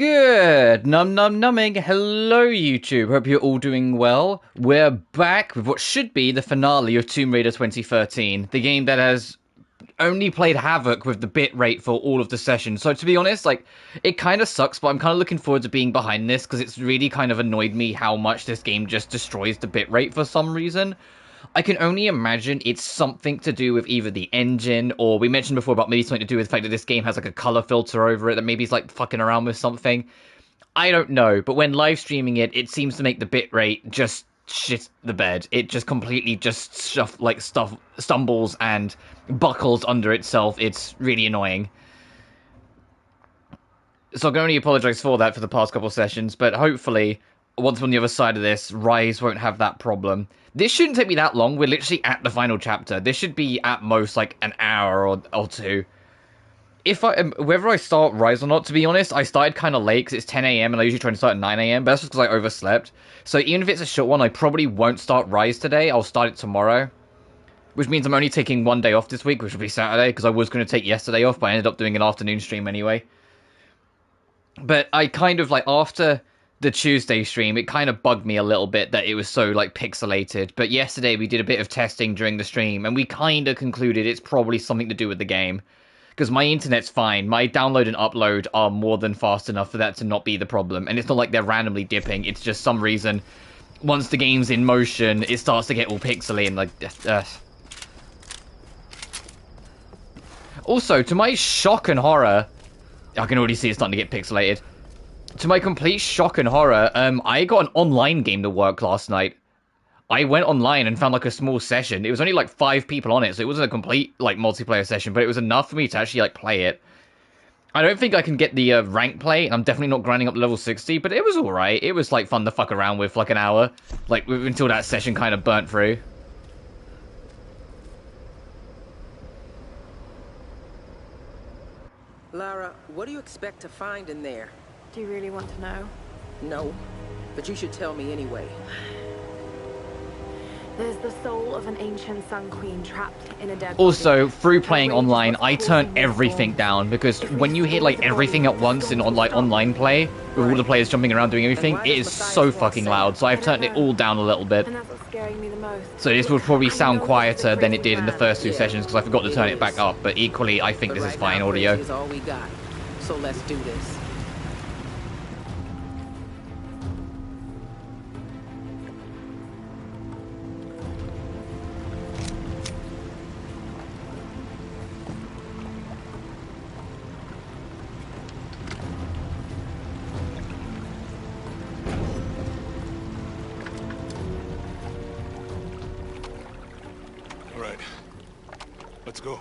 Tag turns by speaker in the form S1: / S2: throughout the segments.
S1: Good numbing. Hello YouTube, hope you're all doing well. We're back with what should be the finale of Tomb Raider 2013, the game that has only played havoc with the bitrate for all of the sessions. So to be honest, like, it kind of sucks, but I'm kind of looking forward to being behind this, because it's really kind of annoyed me how much this game just destroys the bitrate for some reason. I can only imagine it's something to do with either the engine, or we mentioned before about maybe something to do with the fact that this game has like a color filter over it that maybe is like fucking around with something. I don't know, but when live streaming it, it seems to make the bitrate just shit the bed. It just completely just stumbles and buckles under itself. It's really annoying. So I can only apologize for that for the past couple sessions, but hopefully, once we're on the other side of this, Rise won't have that problem. This shouldn't take me that long. We're literally at the final chapter. This should be at most like an hour or two. Whether I start Rise or not, to be honest, I started kind of late because it's 10 a.m. and I usually try to start at 9 a.m. But that's just because I overslept. So even if it's a short one, I probably won't start Rise today. I'll start it tomorrow. Which means I'm only taking one day off this week, which will be Saturday, because I was going to take yesterday off, but I ended up doing an afternoon stream anyway. But I kind of, like, after the Tuesday stream, it kind of bugged me a little bit that it was so, like, pixelated. But yesterday we did a bit of testing during the stream, and we kind of concluded it's probably something to do with the game. Because my internet's fine. My download and upload are more than fast enough for that to not be the problem. And it's not like they're randomly dipping. It's just some reason, once the game's in motion, it starts to get all pixely and, like... Also, to my shock and horror... I can already see it's starting to get pixelated. To my complete shock and horror, I got an online game to work last night. I went online and found, like, a small session. It was only, like, 5 people on it, so it wasn't a complete, like, multiplayer session, but it was enough for me to actually, like, play it. I don't think I can get the rank play, and I'm definitely not grinding up to level 60, but it was alright. It was, like, fun to fuck around with for, like, an hour. Like, until that session kind of burnt through.
S2: Lara, what do you expect to find in there?
S3: Do you really want to know?
S2: No, but you should tell me anyway.
S3: There's the soul of an ancient Sun Queen trapped in a dead
S1: Also,
S3: body.
S1: through playing online, I turn everything down, because when you hear, like, everything at once in online play, with all the players jumping around doing everything, it is so fucking loud, so I've turned it all down a little bit.
S3: And that's what's scaring me the most.
S1: So this will probably sound quieter than it did in the first 2 sessions, because I forgot to turn it back up, but equally, I think this is fine audio.
S2: Is all we got. So let's do this.
S4: Let's go.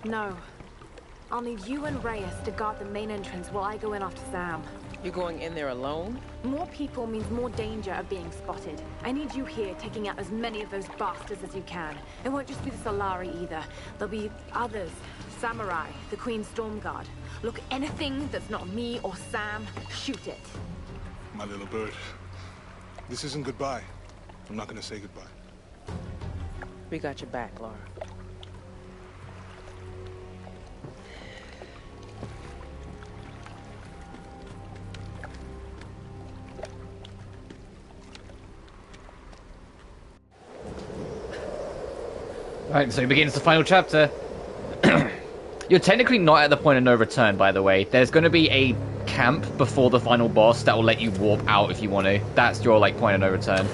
S3: No. I'll need you and Reyes to guard the main entrance while I go in after Sam.
S2: You're going in there alone?
S3: More people means more danger of being spotted. I need you here taking out as many of those bastards as you can. It won't just be the Solari either. There'll be others. Samurai, the Queen's Storm Guard. Look, anything that's not me or Sam, shoot it.
S4: My little bird. This isn't goodbye. I'm not gonna say goodbye.
S2: We got your back, Lara.
S1: Right, so it begins the final chapter. You're technically not at the point of no return, by the way. There's going to be a camp before the final boss that will let you warp out if you want to. That's your, like, point of no return.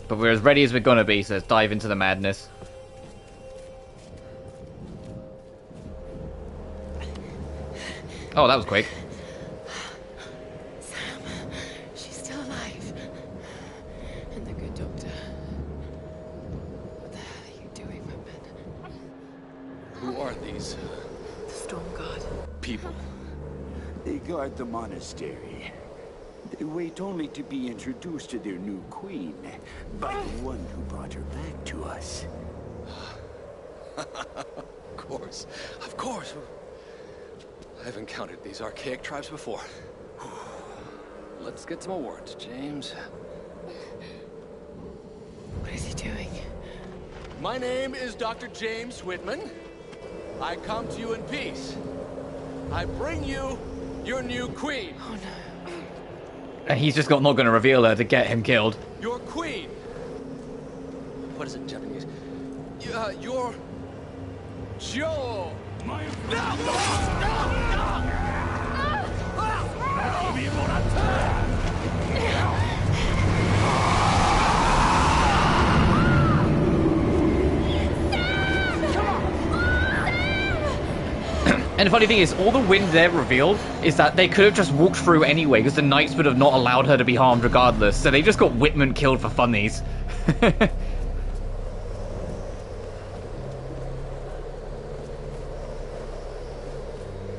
S1: But we're as ready as we're gonna be, so let's dive into the madness. Oh, that was quick.
S3: Sam, she's still alive. And the good doctor. What the hell are you doing, woman?
S5: Who are these
S3: The Storm Guard.
S5: people?
S6: They guard the monastery. They wait only to be introduced to their new queen by the one who brought her back to us.
S5: Of course. Of course. I've encountered these archaic tribes before. Let's get some awards, James.
S3: What is he doing?
S5: My name is Dr. James Whitman. I come to you in peace. I bring you your new queen.
S2: Oh no.
S1: And he's just not going to reveal her to get him killed.
S5: Your queen. What is it in Japanese? Your Joe.
S1: And the funny thing is, all the wind there revealed is that they could have just walked through anyway, because the knights would have not allowed her to be harmed regardless. So they just got Whitman killed for funnies.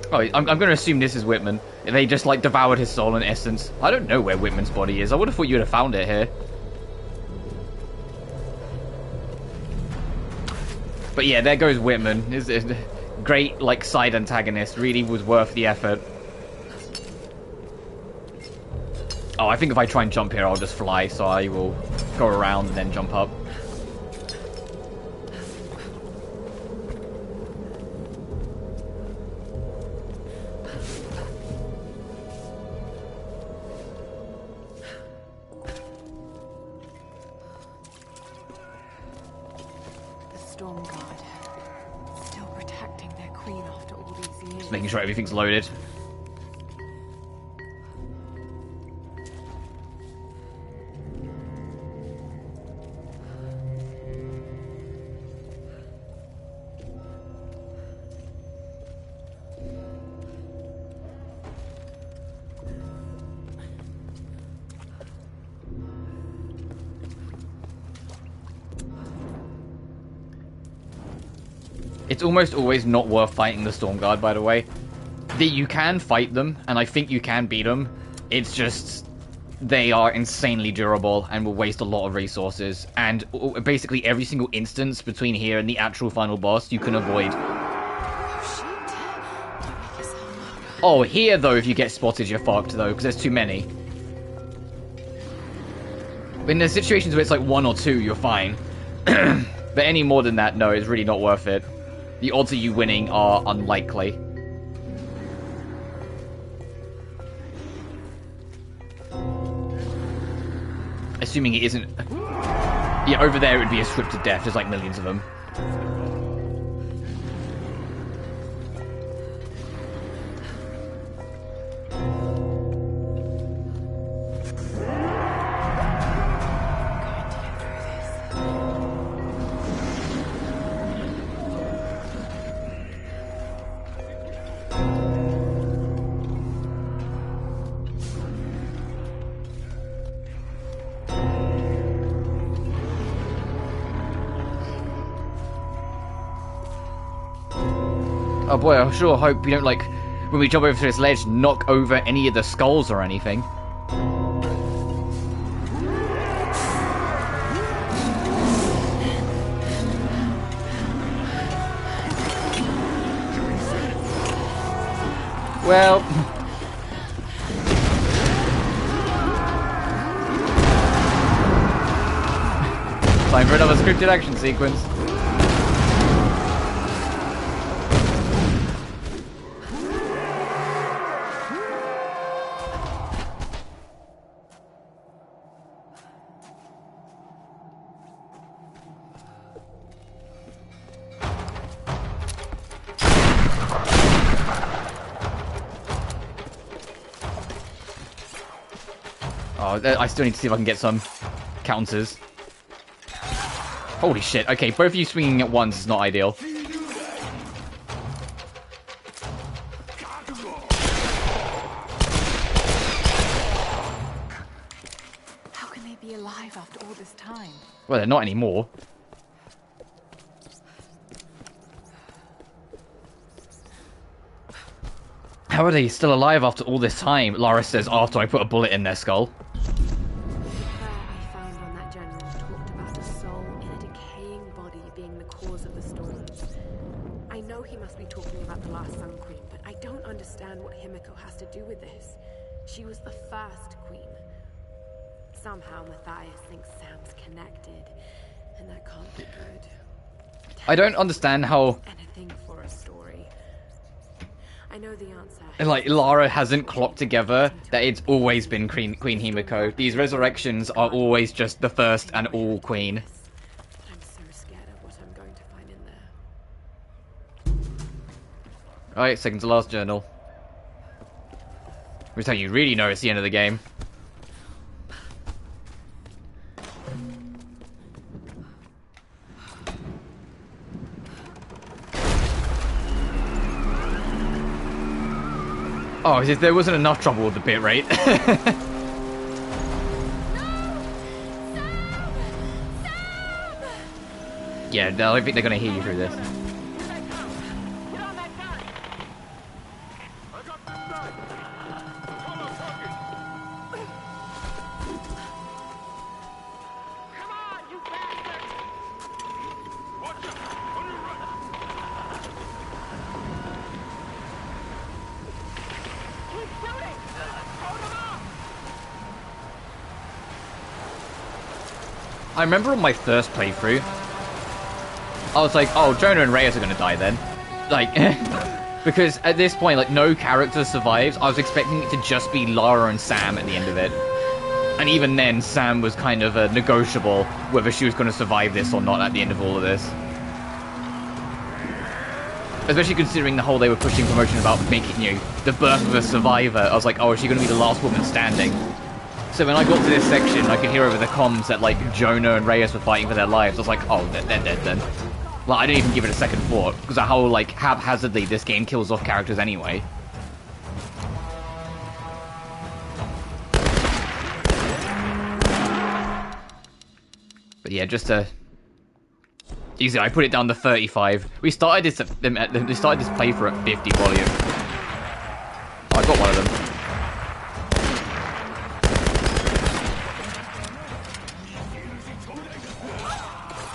S1: Oh, I'm going to assume this is Whitman. They just, like, devoured his soul in essence. I don't know where Whitman's body is. I would have thought you would have found it here. But yeah, there goes Whitman. Is great, like, side antagonist. Really was worth the effort. Oh, I think if I try and jump here, I'll just fly. So I will go around and then jump up. Making sure everything's loaded. It's almost always not worth fighting the Storm Guard, by the way. You can fight them, and I think you can beat them. It's just, they are insanely durable and will waste a lot of resources. And basically every single instance between here and the actual final boss, you can avoid. Oh, here though, if you get spotted, you're fucked though, because there's too many. In the situations where it's like 1 or 2, you're fine. But any more than that, no, it's really not worth it. The odds of you winning are unlikely. Assuming it isn't... Yeah, over there it would be a scripted death. There's like millions of them. Oh boy, I sure hope we don't, like, when we jump over this ledge, knock over any of the skulls or anything. Well... time for another scripted action sequence. Oh, I still need to see if I can get some counters. Holy shit. Okay, both of you swinging at once is not ideal.
S3: How can they be alive after all this time?
S1: Well, they're not anymore. How are they still alive after all this time? Lara says after I put a bullet in their skull.
S3: I found on that general talked about a soul in a decaying body being the cause of the storms. I know he must be talking about the last Sun Queen, but I don't understand what Himiko has to do with this. She was the first queen. Somehow Matthias thinks Sam's connected, and that can't be good.
S1: I don't understand how
S3: Anything for a story. I know the answer.
S1: like Lara hasn't clocked together that it's always been Queen Himiko. These resurrections are always just the first and all Queen.
S3: I'm so scared of what I'm going to find in there.
S1: Right, second to last journal. Which is how you really know it's the end of the game. Oh, as if there wasn't enough trouble with the bit rate. Yeah, I don't think they're gonna hear you through this. I remember on my first playthrough, I was like, oh, Jonah and Reyes are gonna die then. Like, because at this point, like, no character survives. I was expecting it to just be Lara and Sam at the end of it. And even then, Sam was kind of negotiable whether she was gonna survive this or not at the end of all of this. Especially considering the whole they were pushing promotion about making, you know, the birth of a survivor. I was like, oh, is she gonna be the last woman standing? So when I got to this section, I could hear over the comms that, like, Jonah and Reyes were fighting for their lives. I was like, oh, they're dead then. Well, I didn't even give it a second thought, because of how, like, haphazardly this game kills off characters anyway. But yeah, just to... Easy, I put it down to 35. We started this playthrough at 50 volume. Oh, I got one of them.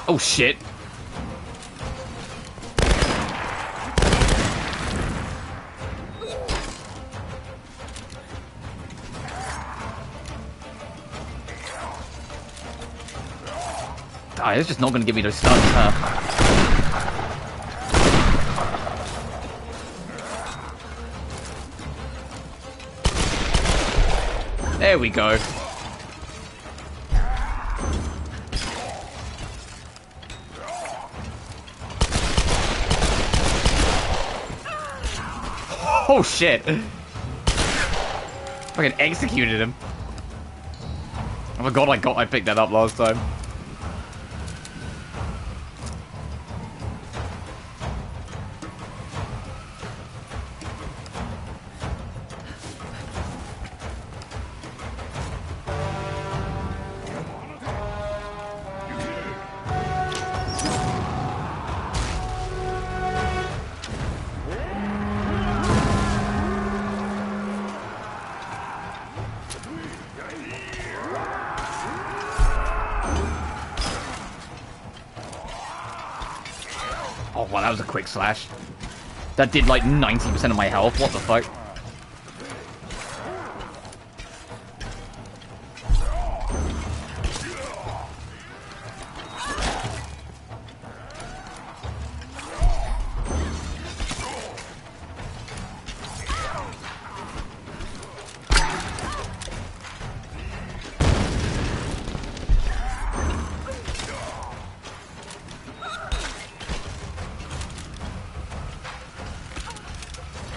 S1: Oh shit. Ah, it's just not going to give me those stuns, huh? There we go. Oh shit! Fucking executed him. Oh my god, I picked that up last time. Oh, wow, that was a quick slash. That did like 90% of my health. What the fuck?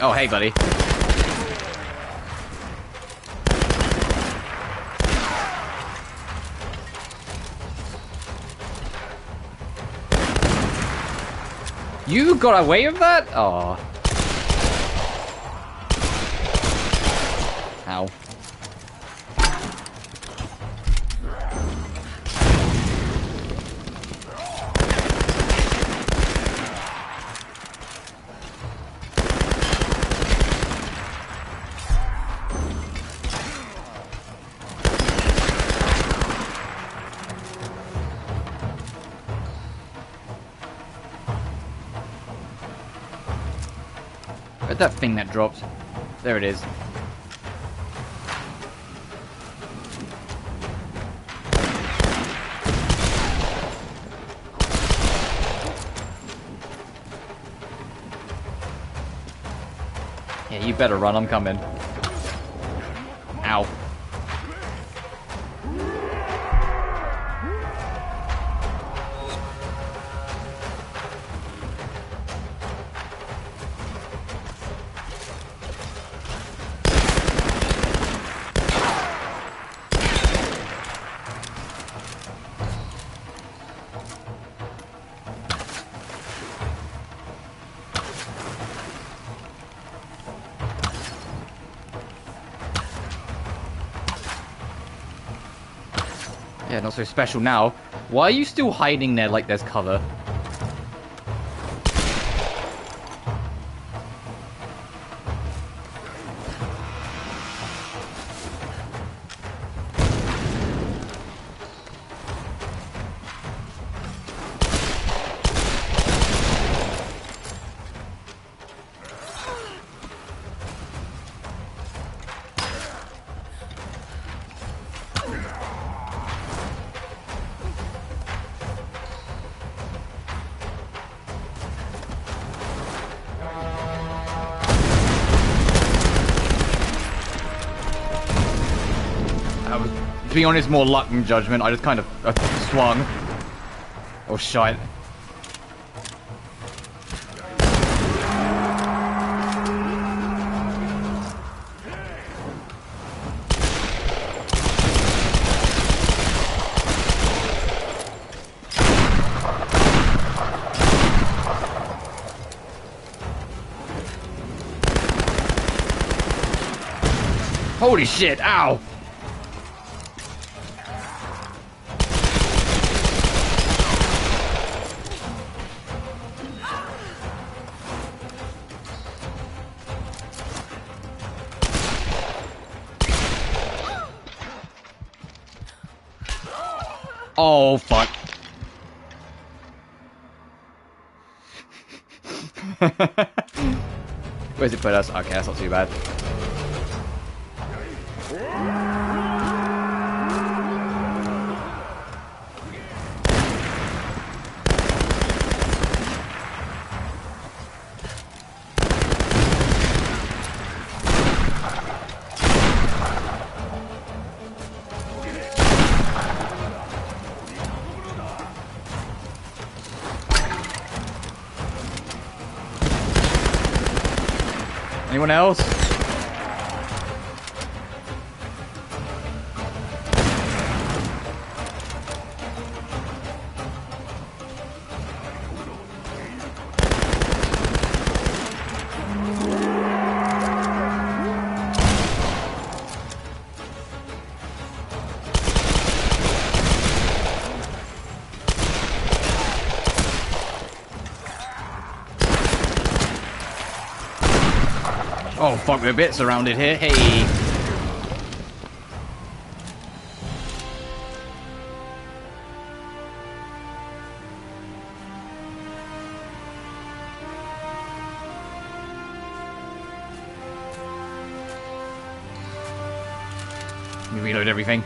S1: Oh, hey, buddy. You got away with that? Oh. Ow. Where'd that thing that dropped? There it is. You better run, I'm coming. Ow. Yeah, not so special now. Why are you still hiding there like there's cover? To be honest, more luck than judgment. I just kind of swung. Oh, shite. Holy shit, ow! Oh, fuck. Where's it put us? Okay, that's not too bad. Anyone else? Oh fuck, we're a bit surrounded here. Hey. Let me reload everything.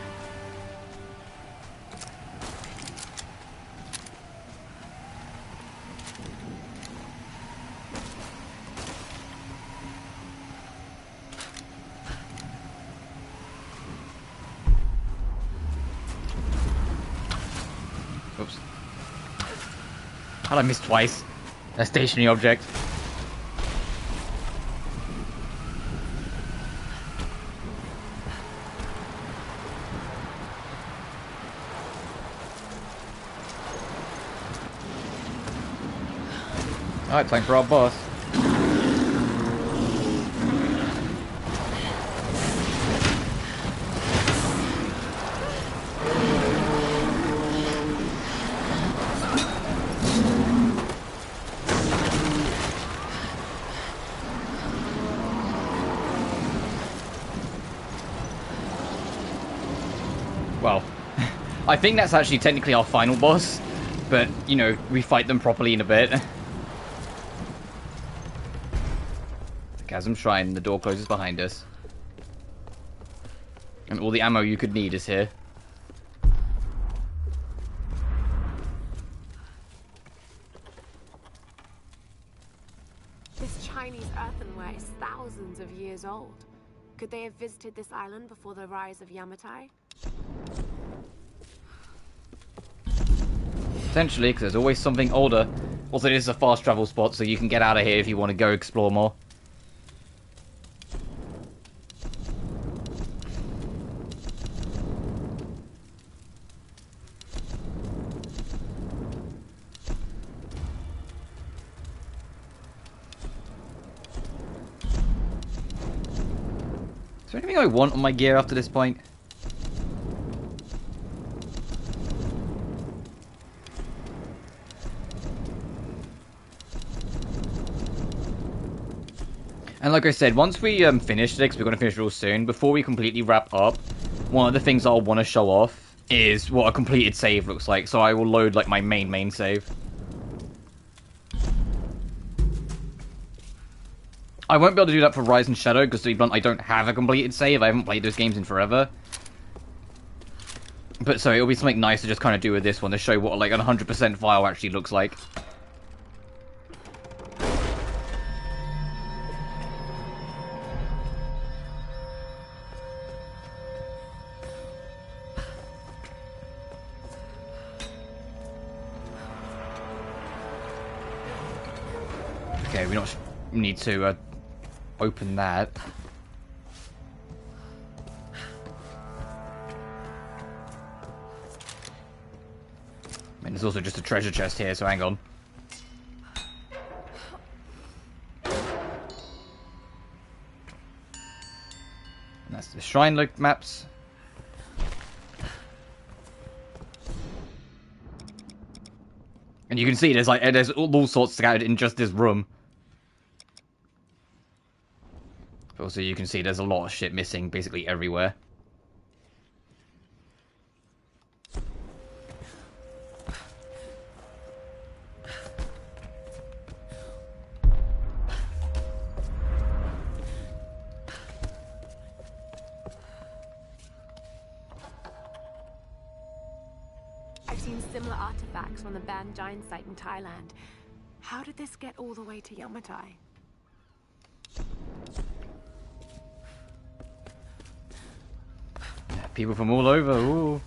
S1: Oops. How'd I miss twice? A stationary object. Alright, time for our boss. Well, I think that's actually technically our final boss, but, you know, we fight them properly in a bit. The Chasm Shrine, the door closes behind us. And all the ammo you could need is here.
S3: This Chinese earthenware is thousands of years years old. Could they have visited this island before the rise of Yamatai?
S1: Potentially, because there's always something older. Also, this is a fast travel spot, so you can get out of here if you want to go explore more. Is there anything I want on my gear after this point? And like I said, once we finish this, we're going to finish real soon, before we completely wrap up, one of the things I'll want to show off is what a completed save looks like. So I will load like my main save. I won't be able to do that for Rise and Shadow, because to be blunt, I don't have a completed save. I haven't played those games in forever. But so it'll be something nice to just kind of do with this one, to show what like an 100% file actually looks like. Okay, we don't need to open that. I mean, there's also just a treasure chest here, so hang on. And that's the shrine look maps. And you can see there's all sorts scattered in just this room. But also you can see there's a lot of shit missing basically everywhere.
S3: I've seen similar artifacts from the Ban Giant site in Thailand. How did this get all the way to Yamatai?
S1: People from all over, ooh.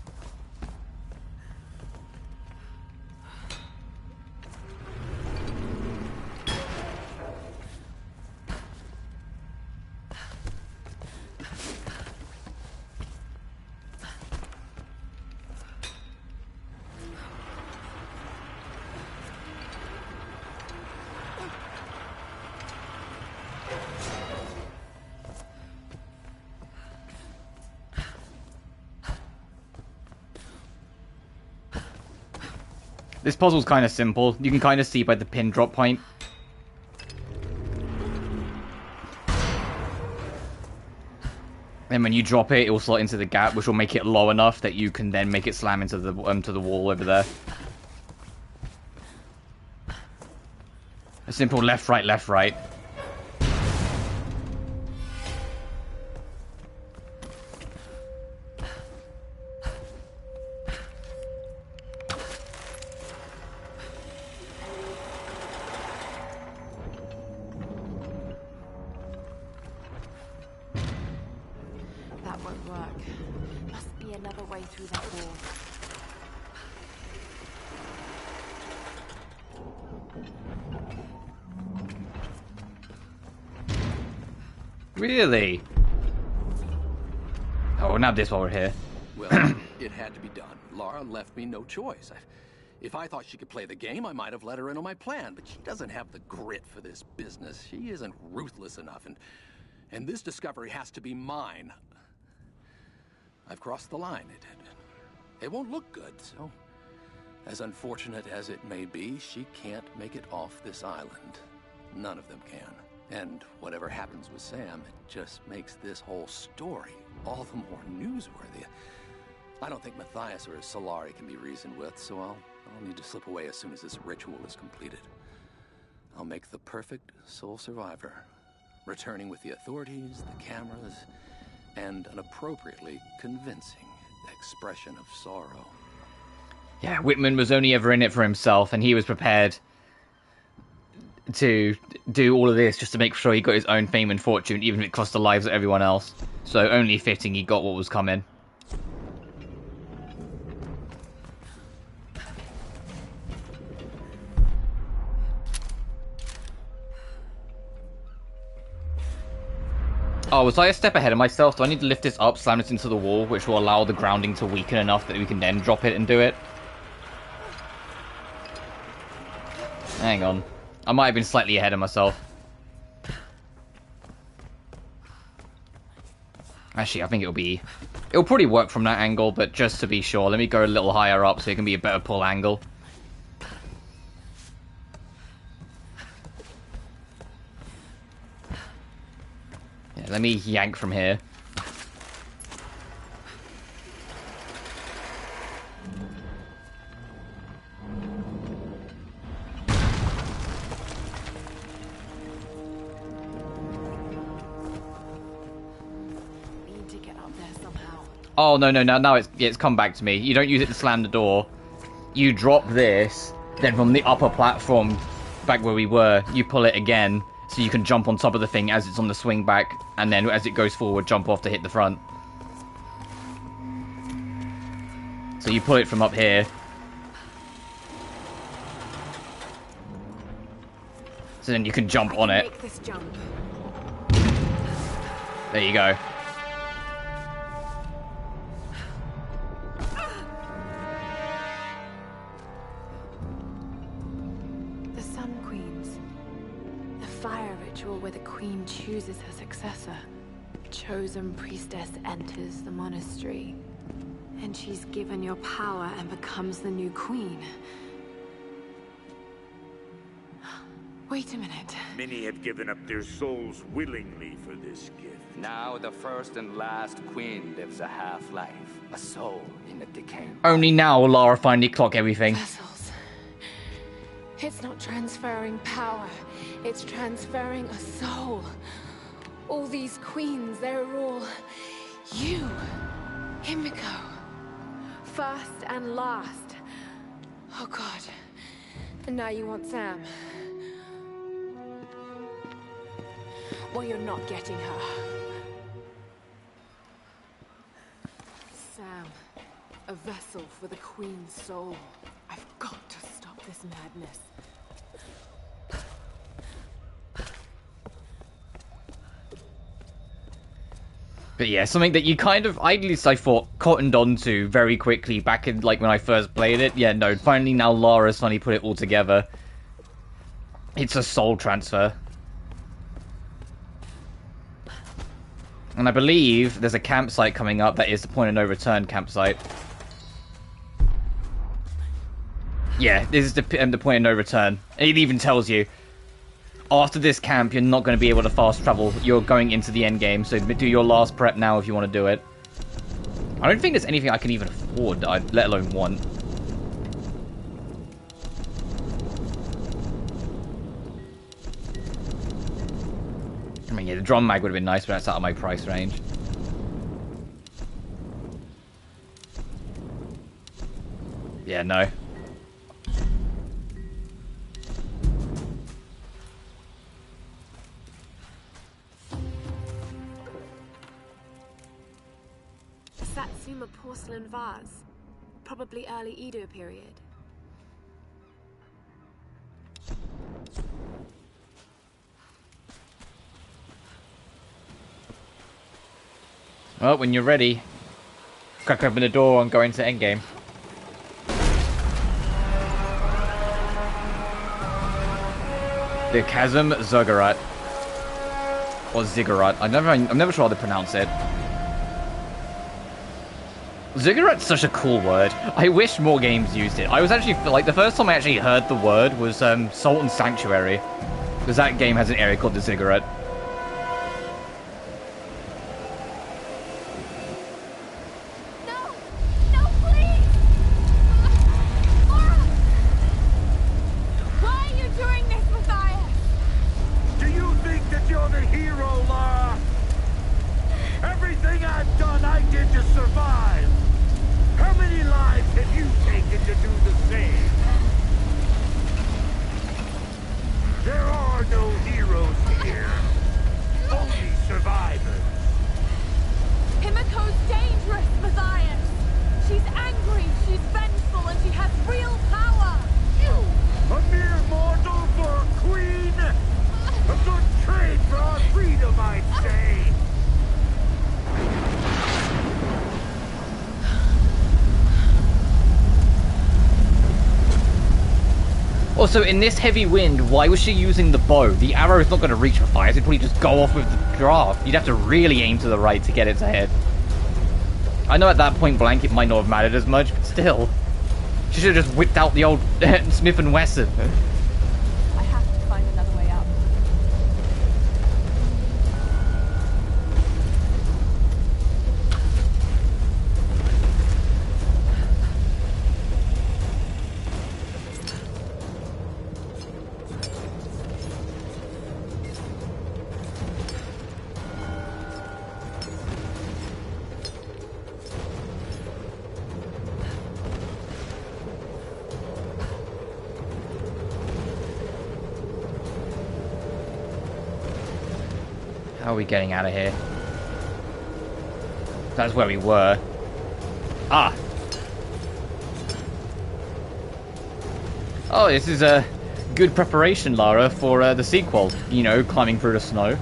S1: This puzzle's kind of simple. You can kind of see by the pin drop point. And when you drop it, it will slot into the gap, which will make it low enough that you can then make it slam into the to the wall over there. A simple left, right, left, right. Really? Oh, we'll nab this while we're here.
S5: Well, it had to be done. Lara left me no choice. If I thought she could play the game, I might have let her in on my plan, but she doesn't have the grit for this business. She isn't ruthless enough, and this discovery has to be mine. I've crossed the line. It won't look good, so as unfortunate as it may be, she can't make it off this island. None of them can. And whatever happens with Sam, it just makes this whole story all the more newsworthy. I don't think Matthias or Solari can be reasoned with, so I'll need to slip away as soon as this ritual is completed. I'll make the perfect sole survivor, returning with the authorities, the cameras, and an appropriately convincing expression of sorrow.
S1: Yeah, Whitman was only ever in it for himself, and he was prepared to do all of this just to make sure he got his own fame and fortune, even if it cost the lives of everyone else. So only fitting he got what was coming. Oh, was I a step ahead of myself? Do I need to lift this up, slam it into the wall, which will allow the grounding to weaken enough that we can then drop it and do it? Hang on. I might have been slightly ahead of myself. Actually, I think it'll probably work from that angle, but just to be sure, let me go a little higher up so it can be a better pull angle. Yeah, let me yank from here. Oh, no, now it's come back to me. You don't use it to slam the door. You drop this, then from the upper platform, back where we were, you pull it again, so you can jump on top of the thing as it's on the swing back, and then as it goes forward, jump off to hit the front. So you pull it from up here. So then you can jump on it. There you go.
S3: Where the queen chooses her successor. Chosen priestess enters the monastery, and she's given your power and becomes the new queen. Wait a minute.
S6: Many have given up their souls willingly for this gift.
S7: Now the first and last queen lives a half-life, a soul in a decaying.
S1: Only now will Lara finally clock everything.
S3: Vessels. It's not transferring power. It's transferring a soul. All these queens, they're all you. Himiko. First and last. Oh God. And now you want Sam. Well, you're not getting her. Sam. A vessel for the queen's soul. I've got to stop this madness.
S1: But yeah, something that you kind of, at least I thought, cottoned onto very quickly back in, like, when I first played it. Yeah, no, finally now Lara's finally put it all together. It's a soul transfer. And I believe there's a campsite coming up that is the point of no return campsite. Yeah, this is the point of no return. It even tells you, after this camp, you're not going to be able to fast travel. You're going into the end game, so do your last prep now if you want to do it. I don't think there's anything I can even afford, let alone want. I mean, yeah, the drum mag would have been nice, but that's out of my price range. Yeah, no.
S3: Satsuma porcelain vase. Probably early Edo period.
S1: Well, when you're ready, crack open the door and go into endgame. The Chasm Ziggurat. Or Ziggurat. I'm never sure how to pronounce it. Ziggurat's such a cool word. I wish more games used it. I was actually, like, the first time I actually heard the word was Salt and Sanctuary. Because that game has an area called the Ziggurat.
S6: There are
S1: Also, in this heavy wind, why was she using the bow? The arrow is not going to reach for fire. It'd probably just go off with the draft. You'd have to really aim to the right to get its head. I know at that point blank it might not have mattered as much, but still. She should have just whipped out the old Smith & Wesson.
S3: I have to find another way up.
S1: How are we getting out of here? That's where we were. Ah! Oh, this is a good preparation, Lara, for the sequel. You know, climbing through the snow.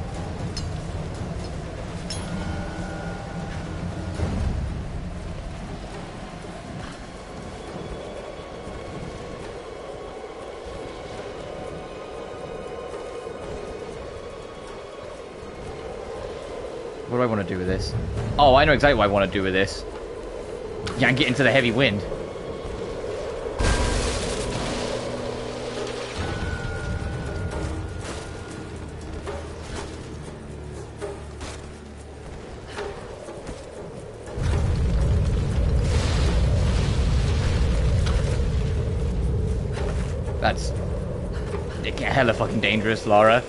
S1: What do I want to do with this? Oh, I know exactly what I want to do with this. Yank it into the heavy wind. That's hella fucking dangerous, Lara.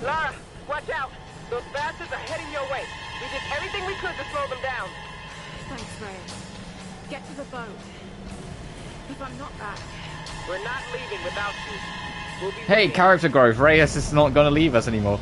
S8: Lara, watch out! Those bastards are heading your way. We did everything we could to slow them down.
S3: Thanks, Reyes. Get to the boat. If I'm not back...
S8: We're not leaving without you. We'll be
S1: Hey, character growth. Reyes is not gonna leave us anymore.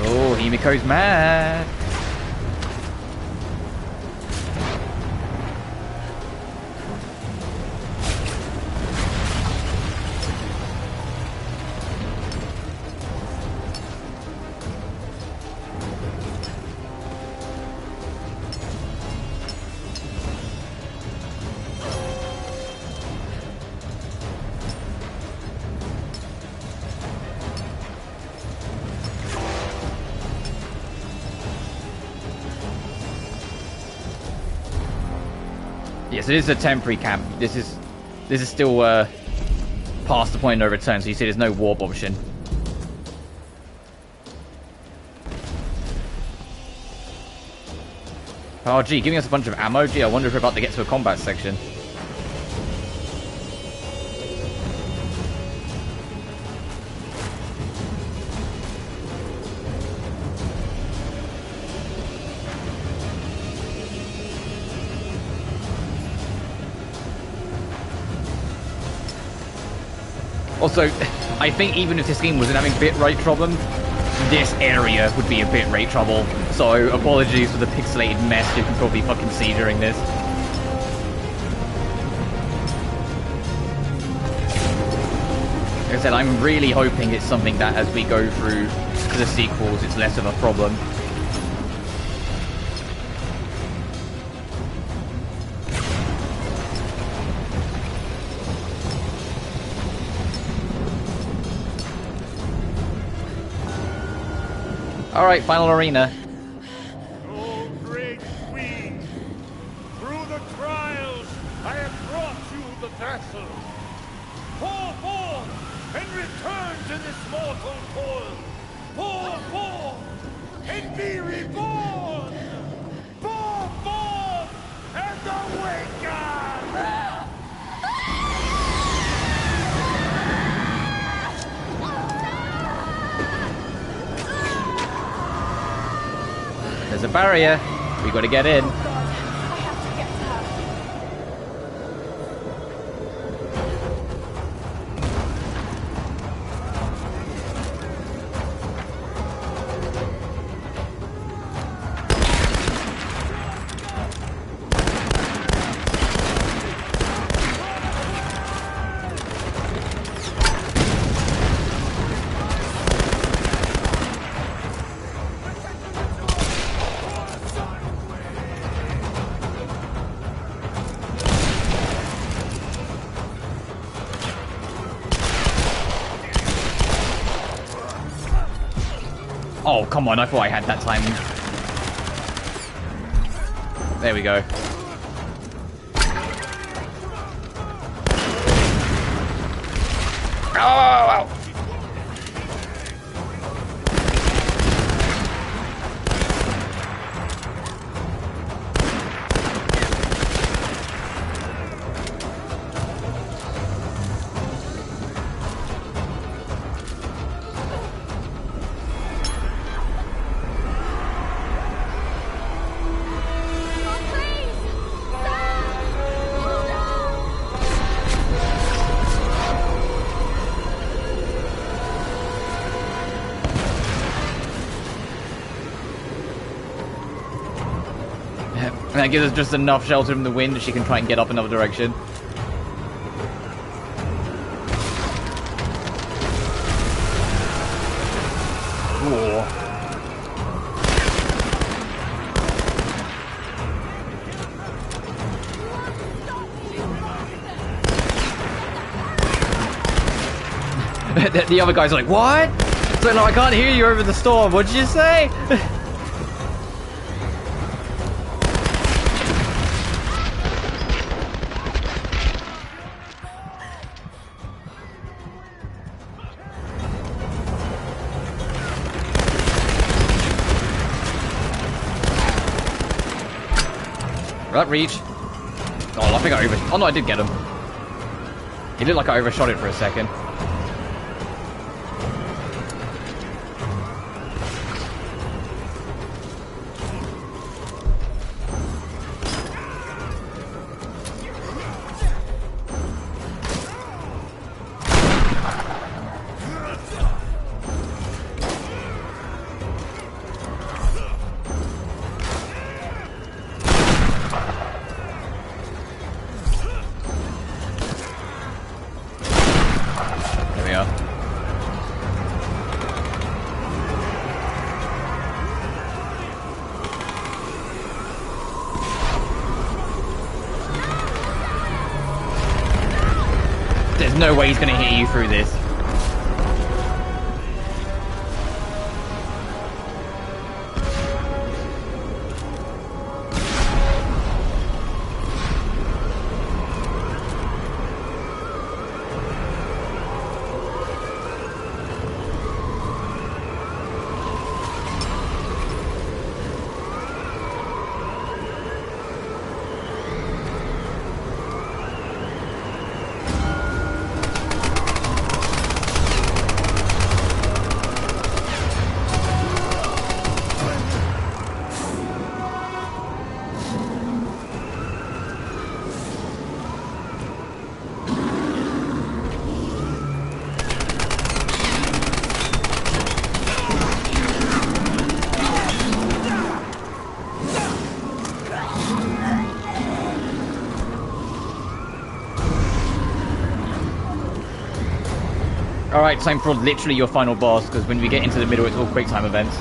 S1: Oh, Himiko's mad. Yes, it is a temporary camp. This is still past the point of no return, so you see there's no warp option. Oh gee, giving us a bunch of ammo. Gee, I wonder if we're about to get to a combat section. Also, I think even if this game wasn't having bitrate problem, this area would be a bitrate trouble. So apologies for the pixelated mess you can probably fucking see during this. Like I said, I'm really hoping it's something that as we go through the sequels, it's less of a problem. Alright, final arena.
S9: Oh, great queen! Through the trials, I have brought you the vessel. Pour forth and return to this mortal toil. Pour forth and be reborn. Pour forth and awaken!
S1: There's a barrier. We gotta get in.
S3: Oh God, I have to get to her.
S1: Oh, come on, I thought I had that timing. There we go. Oh, ow. And that gives us just enough shelter from the wind that she can try and get up another direction. Whoa. The other guy's like, what? So no, I can't hear you over the storm. What did you say? Right, reach. Oh, I think I oh no, I did get him. He looked like I overshot it for a second. There's no way he's gonna hit you through this. Alright, time for literally your final boss, because when we get into the middle, it's all quick time events.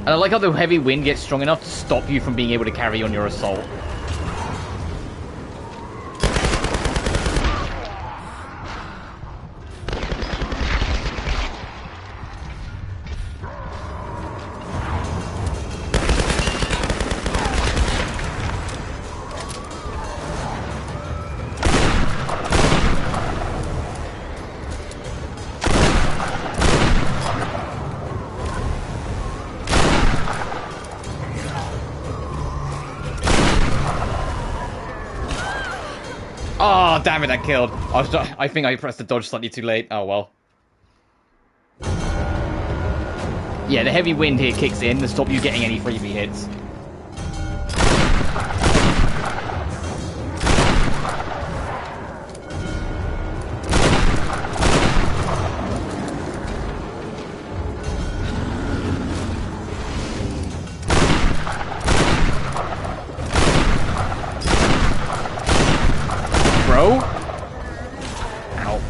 S1: And I like how the heavy wind gets strong enough to stop you from being able to carry on your assault. Oh, damn it, that killed. I think I pressed the dodge slightly too late. Oh, well. Yeah, the heavy wind here kicks in to stop you getting any freebie hits. Bro? Ow.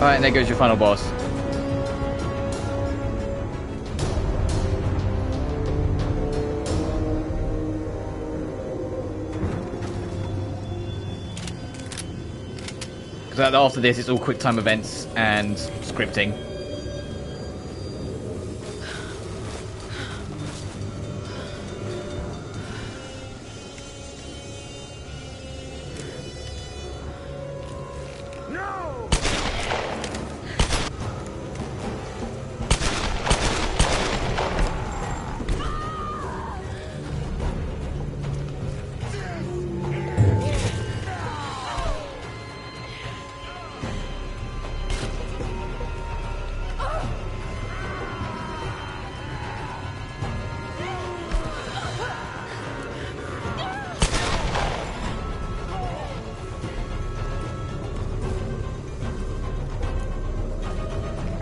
S1: Alright, and there goes your final boss. Because after this, it's all quick time events and scripting.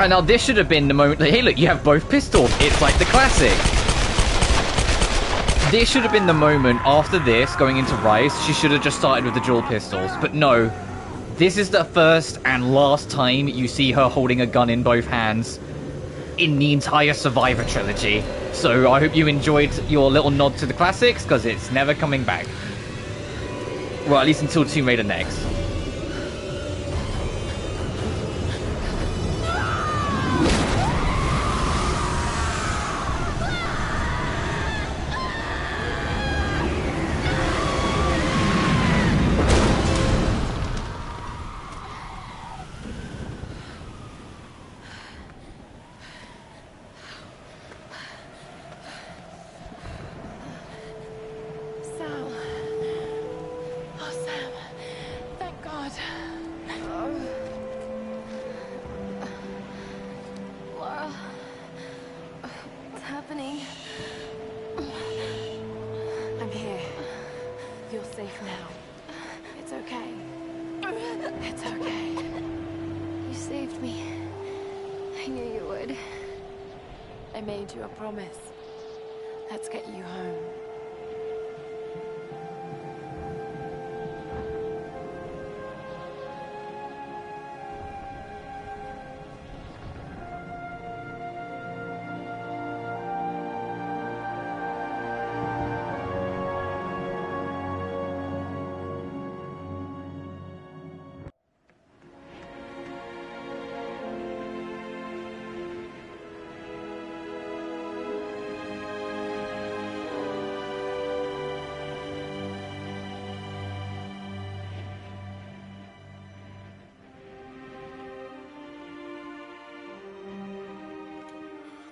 S1: Alright, now this should have been the moment. Hey, look, you have both pistols. It's like the classic. This should have been the moment after this, going into Rise. She should have just started with the dual pistols. But no. This is the first and last time you see her holding a gun in both hands in the entire Survivor trilogy. So I hope you enjoyed your little nod to the classics, because it's never coming back. Well, at least until Tomb Raider next.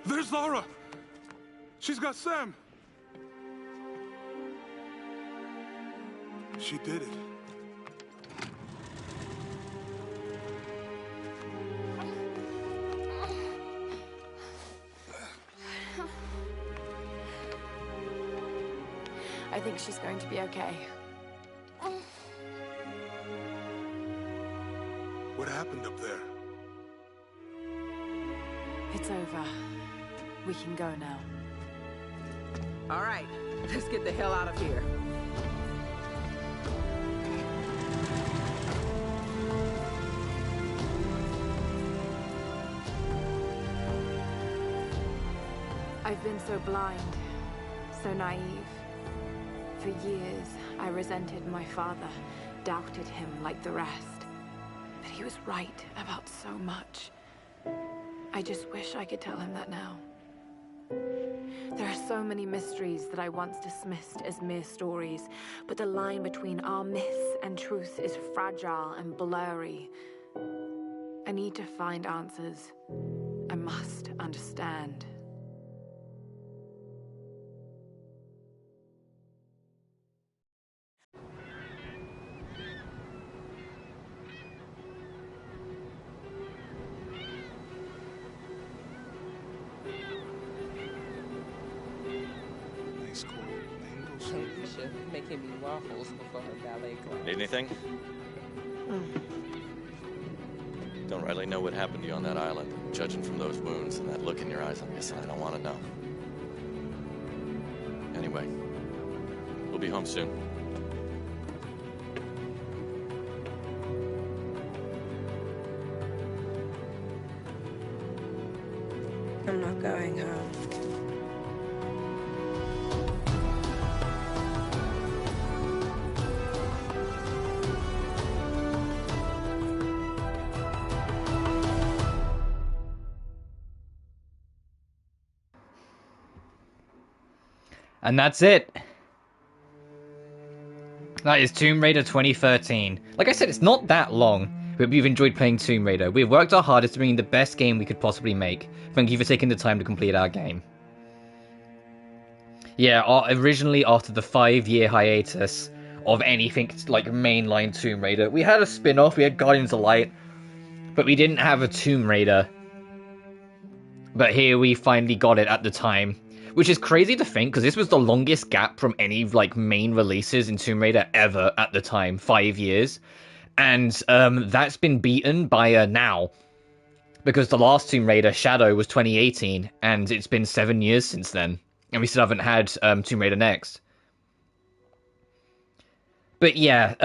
S4: There's Lara! She's got Sam! She did it.
S3: I think she's going to be okay.
S4: What happened up there?
S3: It's over. We can go now.
S2: All right, let's get the hell out of here.
S3: I've been so blind, so naive. For years, I resented my father, doubted him like the rest. But he was right about so much. I just wish I could tell him that now. There are so many mysteries that I once dismissed as mere stories, but the line between our myths and truth is fragile and blurry. I need to find answers. I must understand.
S4: Nice cold mango soup.
S2: Alicia making me waffles before her ballet class.
S10: Need anything? Don't really know what happened to you on that island. Judging from those wounds and that look in your eyes, I'm guessing I don't want to know. Anyway, we'll be home soon.
S11: I'm not going home.
S1: And that's it. That is Tomb Raider 2013. Like I said, it's not that long. We hope you've enjoyed playing Tomb Raider. We've worked our hardest to bring you the best game we could possibly make. Thank you for taking the time to complete our game. Yeah, originally after the 5-year hiatus of anything like mainline Tomb Raider, we had a spin-off, we had Guardians of Light, but we didn't have a Tomb Raider. But here we finally got it at the time. Which is crazy to think, because this was the longest gap from any, like, main releases in Tomb Raider ever at the time. 5 years. And, that's been beaten by, now. Because the last Tomb Raider, Shadow, was 2018, and it's been 7 years since then. And we still haven't had, Tomb Raider Next. But yeah,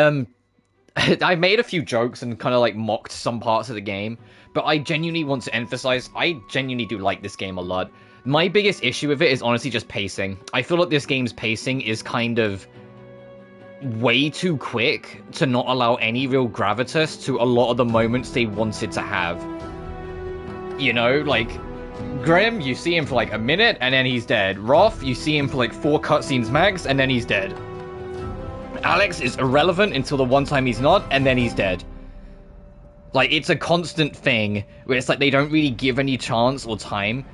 S1: I made a few jokes and kind of, like, mocked some parts of the game. But I genuinely want to emphasize, I genuinely do like this game a lot. My biggest issue with it is honestly just pacing. I feel like this game's pacing is kind of way too quick to not allow any real gravitas to a lot of the moments they wanted to have. You know, like, Graham, you see him for like a minute and then he's dead. Roth, you see him for like 4 cutscenes max and then he's dead. Alex is irrelevant until the one time he's not and then he's dead. Like, it's a constant thing where it's like they don't really give any chance or time.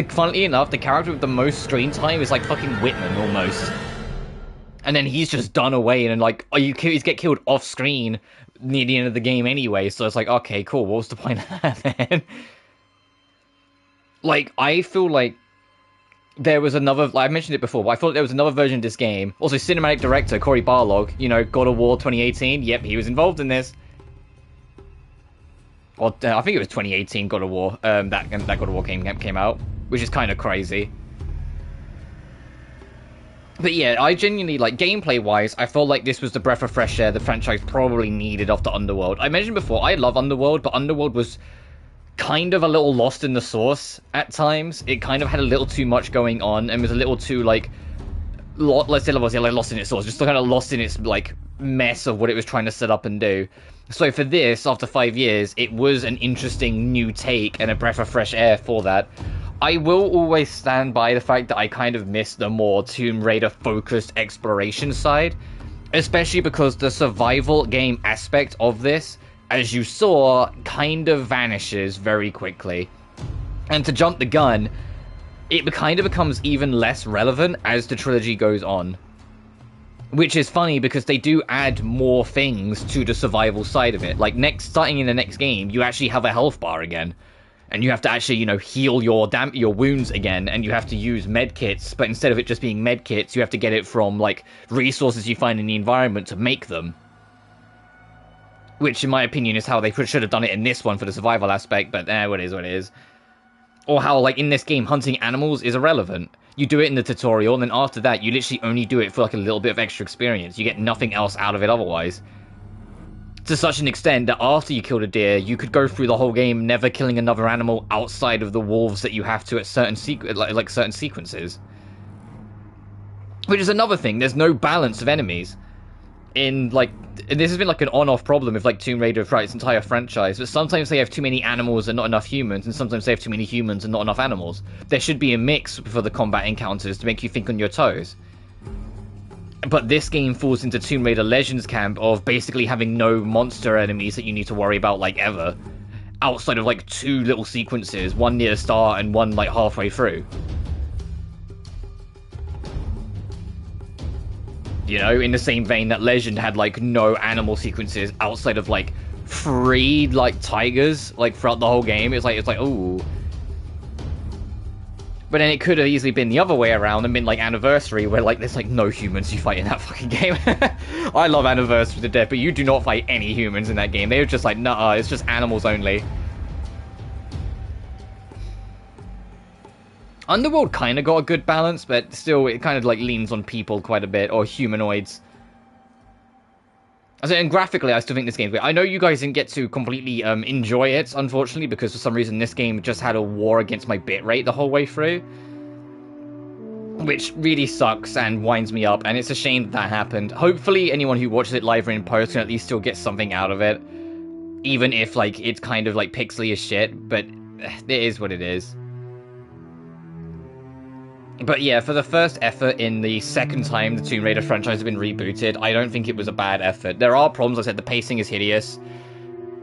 S1: Funnily enough, the character with the most screen time is like fucking Whitman almost. And then he's just done away and like, oh, you get killed off screen near the end of the game anyway, so it's like, okay, cool, what was the point of that then? Like, I feel like there was another, like I mentioned it before, but I feel like there was another version of this game. Also, cinematic director, Cory Barlog, you know, God of War 2018, yep, he was involved in this. Or, I think it was 2018 God of War, that God of War game came out, which is kind of crazy. But yeah, I genuinely, like, gameplay-wise, I felt like this was the breath of fresh air the franchise probably needed after Underworld. I mentioned before, I love Underworld, but Underworld was kind of a little lost in the sauce at times. It kind of had a little too much going on, and was a little too, like, let's say, like, lost in its sauce, just kind of lost in its, like, mess of what it was trying to set up and do. So for this, after 5 years, it was an interesting new take and a breath of fresh air for that. I will always stand by the fact that I kind of miss the more Tomb Raider-focused exploration side, especially because the survival game aspect of this, as you saw, kind of vanishes very quickly. And to jump the gun, it kind of becomes even less relevant as the trilogy goes on. Which is funny because they do add more things to the survival side of it. Like, starting in the next game, you actually have a health bar again. And you have to actually, you know, heal your wounds again, and you have to use medkits, but instead of it just being medkits, you have to get it from, like, resources you find in the environment to make them. Which, in my opinion, is how they should have done it in this one for the survival aspect, but what it is, what it is. Or how, like, in this game, hunting animals is irrelevant. You do it in the tutorial, and then after that, you literally only do it for, like, a little bit of extra experience. You get nothing else out of it otherwise. to such an extent that after you killed a deer, you could go through the whole game never killing another animal outside of the wolves that you have to at certain certain sequences. Which is another thing. There's no balance of enemies. And this has been like an on-off problem with like Tomb Raider throughout its entire franchise, but sometimes they have too many animals and not enough humans, and sometimes they have too many humans and not enough animals. There should be a mix for the combat encounters to make you think on your toes. But this game falls into Tomb Raider Legends camp of basically having no monster enemies that you need to worry about, like, ever. Outside of, like, 2 little sequences, one near the start and one, like, halfway through. You know, in the same vein that Legend had, like, no animal sequences outside of, like, 3, like, tigers, like, throughout the whole game. It's like, ooh. But then it could have easily been the other way around and been like Anniversary, where like there's like no humans you fight in that fucking game. I love Anniversary to death, but you do not fight any humans in that game. They're just like, nah, it's just animals only. Underworld kind of got a good balance, but still it kind of like leans on people quite a bit, or humanoids. And graphically, I still think this game's great. I know you guys didn't get to completely enjoy it, unfortunately, because for some reason this game just had a war against my bitrate the whole way through. Which really sucks and winds me up, and it's a shame that happened. Hopefully anyone who watches it live or in post can at least still get something out of it. Even if, like, it's kind of, like, pixely as shit, but it is what it is. But yeah, for the first effort in the second time the Tomb Raider franchise has been rebooted, I don't think it was a bad effort. There are problems, like I said, the pacing is hideous.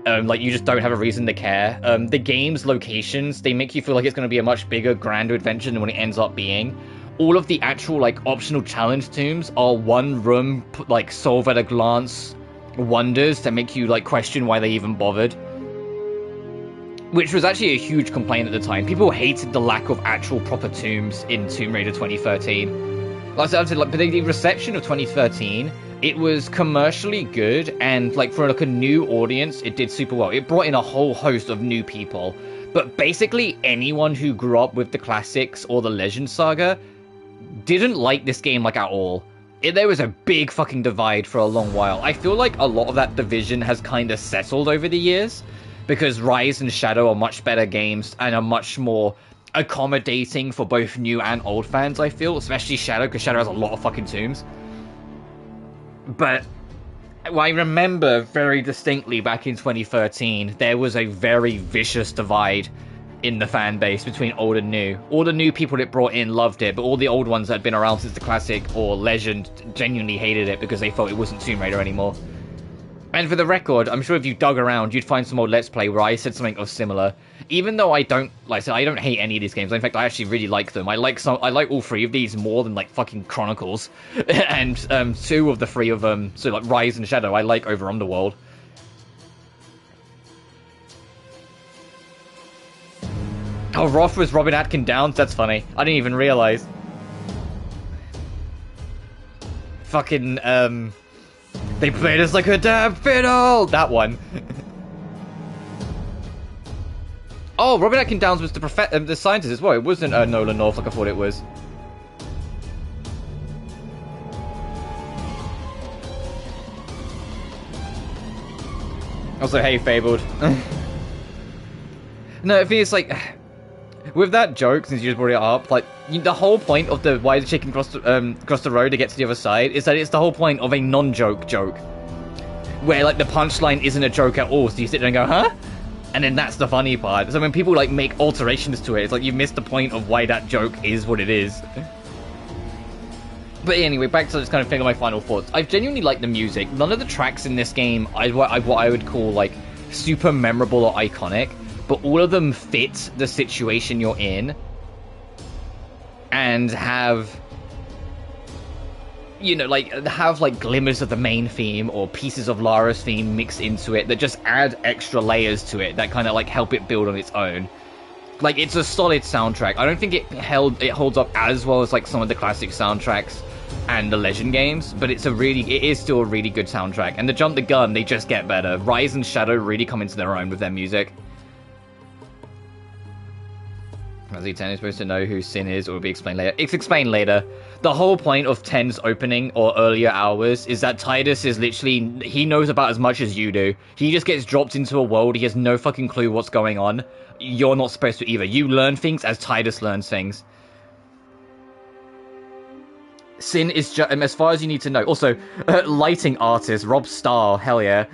S1: Like, you just don't have a reason to care. The game's locations, they make you feel like it's going to be a much bigger, grander adventure than what it ends up being. All of the actual, like, optional challenge tombs are one-room, like, solve-at-a-glance wonders that make you, like, question why they even bothered. Which was actually a huge complaint at the time. People hated the lack of actual proper tombs in Tomb Raider 2013. Like I said, like, but the reception of 2013, it was commercially good, and like for like a new audience, it did super well. It brought in a whole host of new people. But basically anyone who grew up with the classics or the Legend Saga didn't like this game like at all. There was a big fucking divide for a long while. I feel like a lot of that division has kind of settled over the years, because Rise and Shadow are much better games and are much more accommodating for both new and old fans, I feel. Especially Shadow, because Shadow has a lot of fucking tombs. But I remember very distinctly back in 2013, there was a very vicious divide in the fan base between old and new. All the new people it brought in loved it, but all the old ones that had been around since the classic or Legend genuinely hated it because they felt it wasn't Tomb Raider anymore. And for the record, I'm sure if you dug around, you'd find some old Let's Play where I said something of similar. Even though I don't, like I said, I don't hate any of these games. In fact, I actually really like them. I like all 3 of these more than, like, fucking Chronicles. And 2 of the 3 of them, so like Rise and Shadow, I like over Underworld. Oh, Roth was Robin Atkin Downs? That's funny. I didn't even realize. Fucking, they played us like a damn fiddle! That one. Oh, Robin Atkin Downs was the scientist as well. It wasn't Nolan North like I thought it was. Also, hey, Fabled. No, I think it's like, with that joke, since you just brought it up, like, the whole point of the why the chicken cross the road to get to the other side is that it's the whole point of a non-joke joke. Where, like, the punchline isn't a joke at all, so you sit there and go, huh? And then that's the funny part. So when people, like, make alterations to it, it's like you missed the point of why that joke is what it is. But anyway, back to just kind of think of my final thoughts. I've genuinely liked the music. None of the tracks in this game are what I would call, like, super memorable or iconic, but all of them fit the situation you're in and have, you know, like, have, like, glimmers of the main theme or pieces of Lara's theme mixed into it that just add extra layers to it that kind of, like, help it build on its own. Like, it's a solid soundtrack. I don't think it holds up as well as, like, some of the classic soundtracks and the Legend games, but it is still a really good soundtrack. And the Jump the Gun, they just get better. Rise and Shadow really come into their own with their music. As he 10 is supposed to know who Sin is, or will be explained later. It's explained later. The whole point of 10's opening or earlier hours is that Titus is literally, he knows about as much as you do. He just gets dropped into a world, he has no fucking clue what's going on. You're not supposed to either. You learn things as Titus learns things. Sin is just, as far as you need to know. Also, lighting artist, Rob Starr, hell yeah.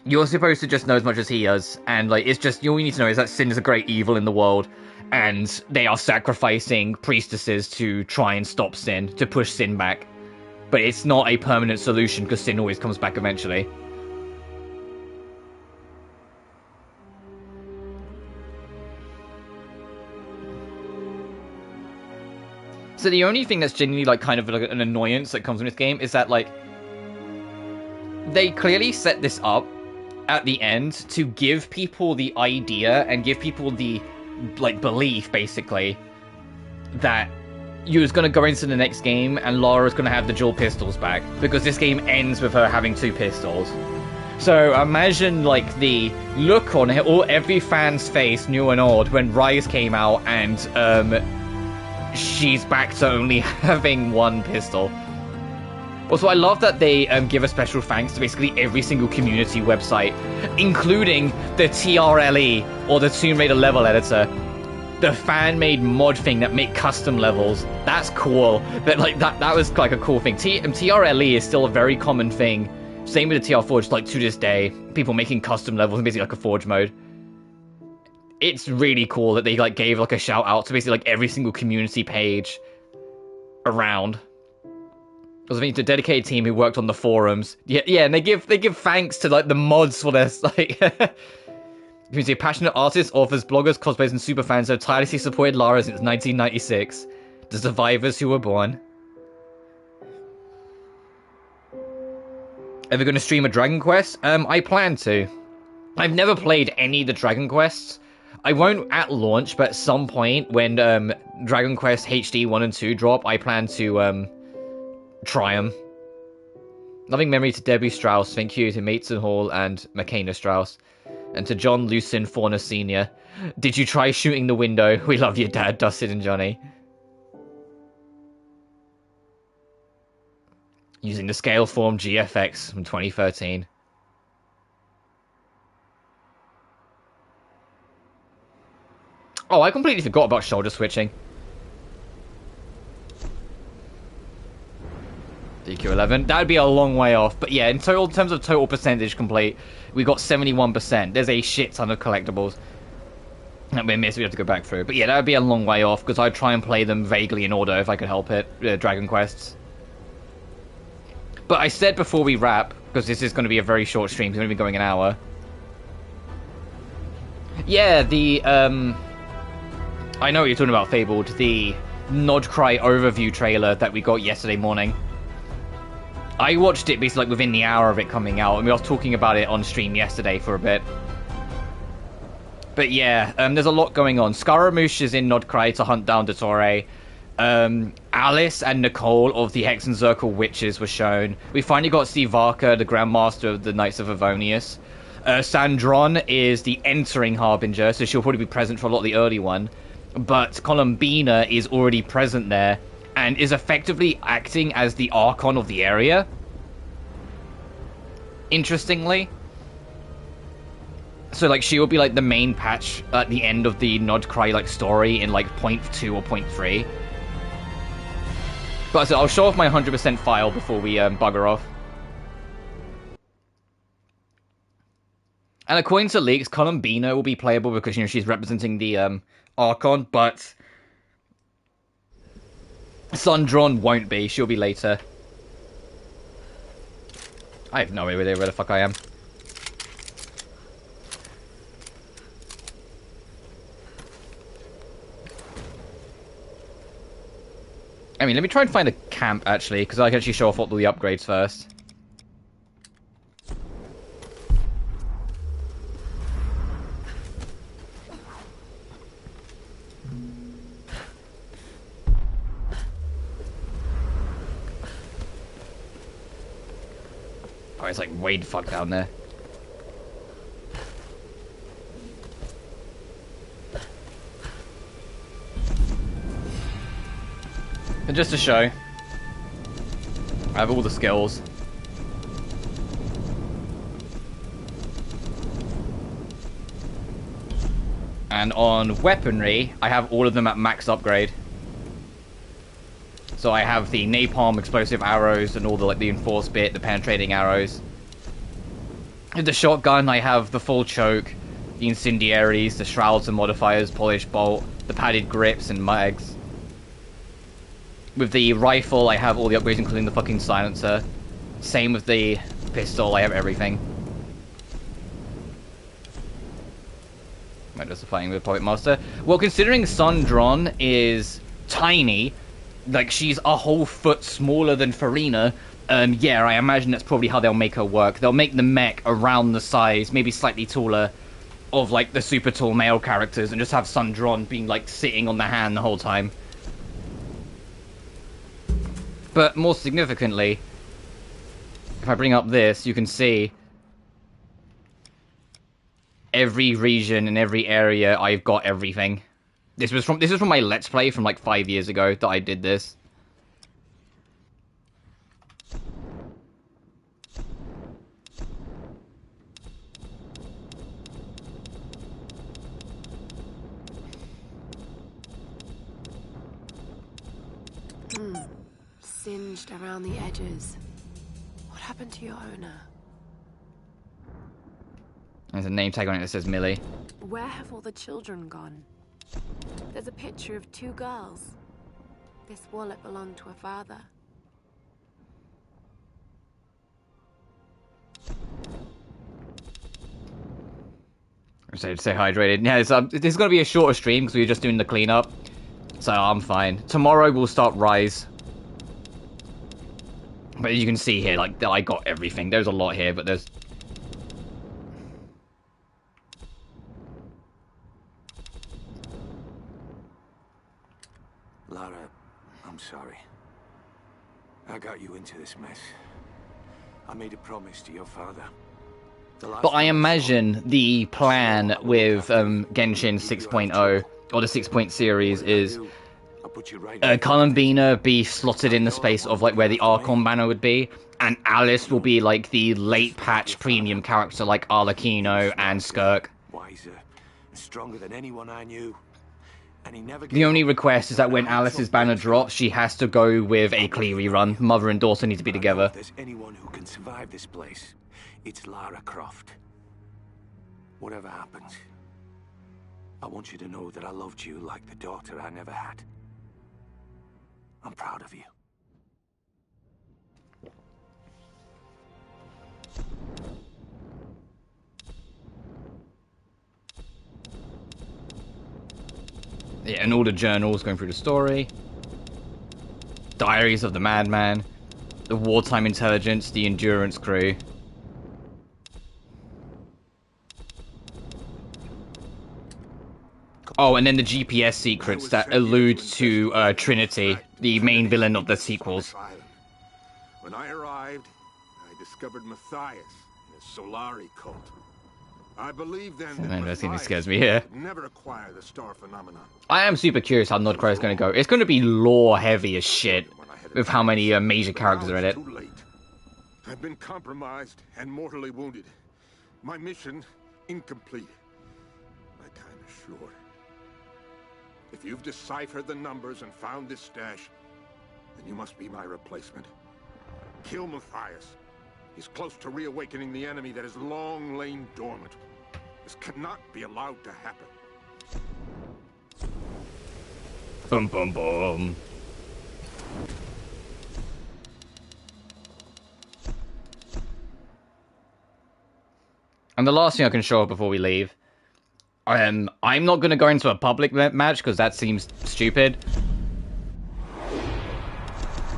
S1: You're supposed to just know as much as he does, and like it's just all you need to know is that Sin is a great evil in the world, and they are sacrificing priestesses to try and stop Sin, to push Sin back. But it's not a permanent solution because Sin always comes back eventually. So the only thing that's genuinely like kind of like an annoyance that comes in this game is that like they clearly set this up at the end to give people the idea and give people the like belief basically that you was going to go into the next game and Lara's going to have the dual pistols back because this game ends with her having 2 pistols. So imagine like the look on every fan's face, new and old, when Rise came out and she's back to only having 1 pistol. Also, I love that they give a special thanks to basically every single community website, including the TRLE, or the Tomb Raider level editor, the fan-made mod thing that make custom levels. That's cool. But like that was like a cool thing. TRLE is still a very common thing. Same with the TR Forge, like to this day, people making custom levels in basically like a Forge mode. It's really cool that they like gave like a shout out to basically like every single community page around. Because I think it's a dedicated team who worked on the forums. Yeah, and they give thanks to like the mods for this. Like, you see, passionate artists, authors, bloggers, cosplayers, and superfans have tirelessly supported Lara since 1996. The survivors who were born. Ever going to stream a Dragon Quest? I plan to. I've never played any of the Dragon Quests. I won't at launch, but at some point when Dragon Quest HD 1 and 2 drop, I plan to try them. Loving memory to Debbie Strauss. Thank you to Maitson Hall and McKenna Strauss. And to John Lucin Fauna Sr. Did you try shooting the window? We love your dad, Dustin and Johnny. Using the scale form GFX from 2013. Oh, I completely forgot about shoulder switching. DQ11. That would be a long way off. But yeah, in terms of total percentage complete, we got 71%. There's a shit ton of collectibles that we missed. We have to go back through. But yeah, that would be a long way off because I'd try and play them vaguely in order if I could help it. Dragon Quests. But I said before we wrap, because this is going to be a very short stream, it's going to be going an hour. Yeah, the, I know what you're talking about, Fabled. The Nodcry overview trailer that we got yesterday morning. I watched it basically like within the hour of it coming out, and we were talking about it on stream yesterday for a bit. But yeah, there's a lot going on. Scaramouche is in Nodcry to hunt down Dottore. Alice and Nicole of the Hexenzirkel Witches were shown. We finally got Steve Varka, the Grandmaster of the Knights of Avonius. Sandron is the entering Harbinger, so she'll probably be present for a lot of the early one. But Columbina is already present there, and is effectively acting as the Archon of the area. Interestingly. So, like, she will be, like, the main patch at the end of the Nodcry, like, story in, like, 0.2 or 0.3. But so I'll show off my 100% file before we bugger off. And according to leaks, Columbina will be playable because, you know, she's representing the Archon, but Sundron won't be. She'll be later. I have no idea where the fuck I am. I mean, let me try and find a camp, actually, because I can actually show off all the upgrades first. Oh, it's like way the fuck down there. just to show, I have all the skills. And on weaponry, I have all of them at max upgrade. So I have the napalm explosive arrows and all the the enforced bit, the penetrating arrows. With the shotgun, I have the full choke, the incendiaries, the shrouds and modifiers, polished bolt, the padded grips and mags. With the rifle, I have all the upgrades, including the fucking silencer. Same with the pistol, I have everything. Am I justifying with Puppet Master? Well, considering Sundron is tiny, like she's a whole foot smaller than Farina, yeah, I imagine that's probably how they'll make her work. They'll make the mech around the size, maybe slightly taller, of like the super tall male characters, and just have Sundron being like sitting on the hand the whole time. But more significantly, if I bring up this, you can see every region and every area, I've got everything. This is from my Let's Play from like 5 years ago that I did this.
S3: Singed around the edges. What happened to your owner?
S1: There's a name tag on it that says Millie.
S3: Where have all the children gone? There's a picture of 2 girls. This wallet belonged to her father.
S1: Stay hydrated. Yeah, this is going to be a shorter stream because we were just doing the cleanup. So I'm fine. Tomorrow we'll start Rise. But as you can see here, like, I got everything. There's a lot here, but there's...
S6: Lara, I'm sorry. I got you into this mess. I made a promise to your father.
S1: But I imagine the plan with Genshin 6.0, or the 6-point series, is Columbina be slotted in the space of like where the Archon banner would be, and Alice will be like the late patch premium character like Arlecchino and Skirk.
S6: Wiser, stronger than anyone I knew. And he never
S1: the only request is that when Alice's banner drops, she has to go with a Cleary run. Mother and daughter need to be together.
S6: If there's anyone who can survive this place, it's Lara Croft. Whatever happens, I want you to know that I loved you like the daughter I never had. I'm proud of you.
S1: Yeah, and all the journals going through the story. Diaries of the Madman. The Wartime Intelligence, the Endurance Crew. Oh, and then the GPS secrets that allude to Trinity, the main villain of the sequels.
S9: When I arrived, I discovered Matthias and his Solari cult. I believe then that
S1: Matthias scares me here.
S9: would never acquire the star phenomenon.
S1: I am super curious how Nodcry is going to go. It's going to be lore heavy as shit with how many major characters are in it.
S9: Too late. I've been compromised and mortally wounded. My mission incomplete. My time is short. If you've deciphered the numbers and found this stash, then you must be my replacement. Kill Matthias. He's close to reawakening the enemy that has long lain dormant. This cannot be allowed to happen.
S1: Boom, boom, boom. And the last thing I can show up before we leave, I'm not going to go into a public match because that seems stupid.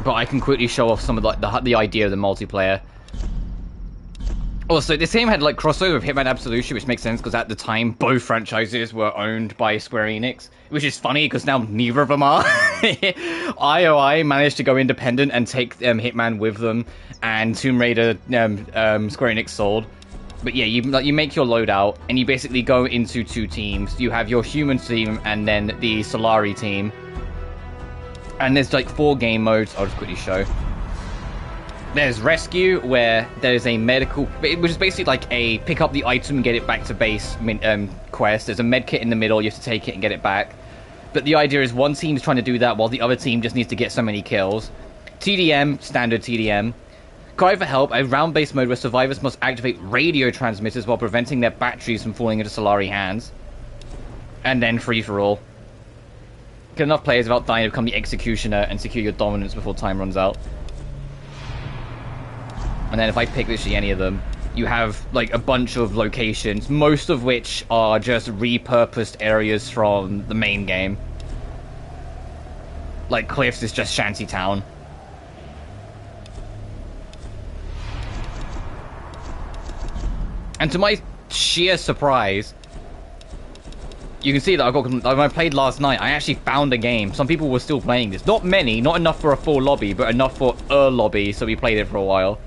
S1: But I can quickly show off some of the idea of the multiplayer. Also, this game had like crossover with Hitman Absolution, which makes sense because at the time both franchises were owned by Square Enix, which is funny because now neither of them are. IOI managed to go independent and take Hitman with them, and Tomb Raider Square Enix sold. But yeah, you make your loadout and you basically go into 2 teams. You have your human team and then the Solari team. And there's like 4 game modes. I'll just quickly show. There's rescue, where there's a medical, which is basically like a pick up the item and get it back to base quest. There's a med kit in the middle, you have to take it and get it back. But the idea is one team's trying to do that while the other team just needs to get so many kills. TDM, standard TDM. Cry for help, a round-based mode where survivors must activate radio transmitters while preventing their batteries from falling into Solari hands. And then free-for-all. Get enough players without dying to become the executioner and secure your dominance before time runs out. And then if I pick literally any of them, you have like a bunch of locations, most of which are just repurposed areas from the main game. Like Cliffs is just Shantytown. And to my sheer surprise, you can see that when I played last night, I actually found a game. Some people were still playing this. Not many, not enough for a full lobby, but enough for a lobby, so we played it for a while.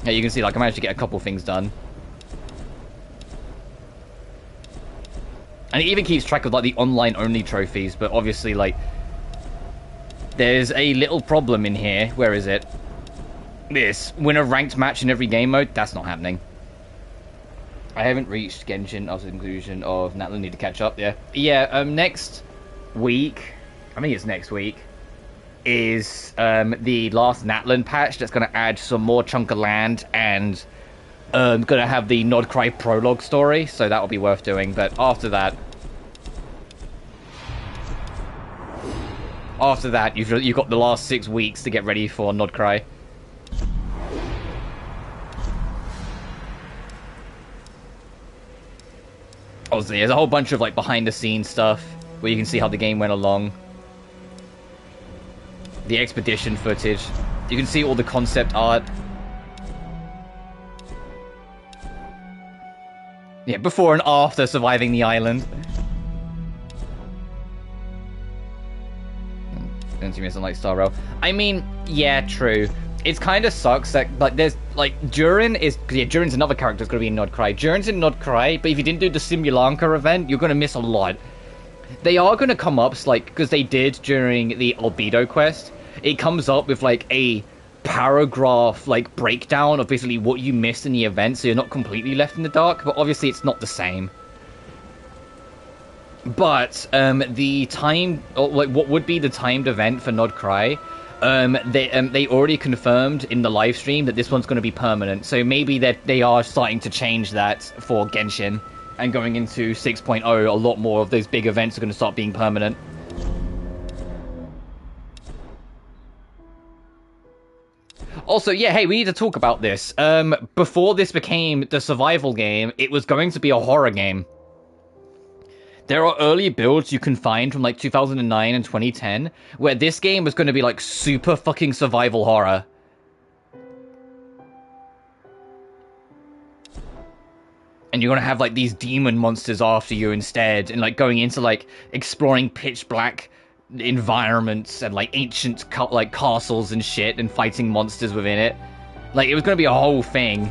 S1: Yeah, you can see, like, I managed to get a couple things done. And it even keeps track of, like, the online-only trophies, but obviously, like, there's a little problem in here. Where is it? This. Win a ranked match in every game mode? That's not happening. I haven't reached Genshin after the conclusion of Natlan. Need to catch up, yeah. Yeah, next week, I think it's next week, is the last Natlan patch that's going to add some more chunk of land and going to have the Nodcry prologue story, so that will be worth doing. But after that, you've got the last 6 weeks to get ready for Nodcry. Obviously, there's a whole bunch of like behind-the-scenes stuff where you can see how the game went along. The expedition footage. You can see all the concept art. Yeah, before and after surviving the island. Don't see me something like Star Rail. I mean, yeah, true. It's kind of sucks that, like, there's, like, Durin is... Yeah, Durin's another character that's going to be in Nodcry. Durin's in Nodcry, but if you didn't do the Simulanka event, you're going to miss a lot. They are going to come up, like, because they did during the Albedo quest. It comes up with, like, a paragraph, like, breakdown of basically what you missed in the event, so you're not completely left in the dark, but obviously it's not the same. But, the time... like, what would be the timed event for Nodcry... they already confirmed in the live stream that this one's going to be permanent, so maybe that they are starting to change that for Genshin, and going into 6.0, a lot more of those big events are going to start being permanent. Also, yeah, hey, we need to talk about this. Before this became the survival game, it was going to be a horror game. There are early builds you can find from like 2009 and 2010 where this game was going to be like super fucking survival horror. And you're going to have like these demon monsters after you instead, and like going into like exploring pitch black environments and like ancient like castles and shit and fighting monsters within it. Like it was going to be a whole thing.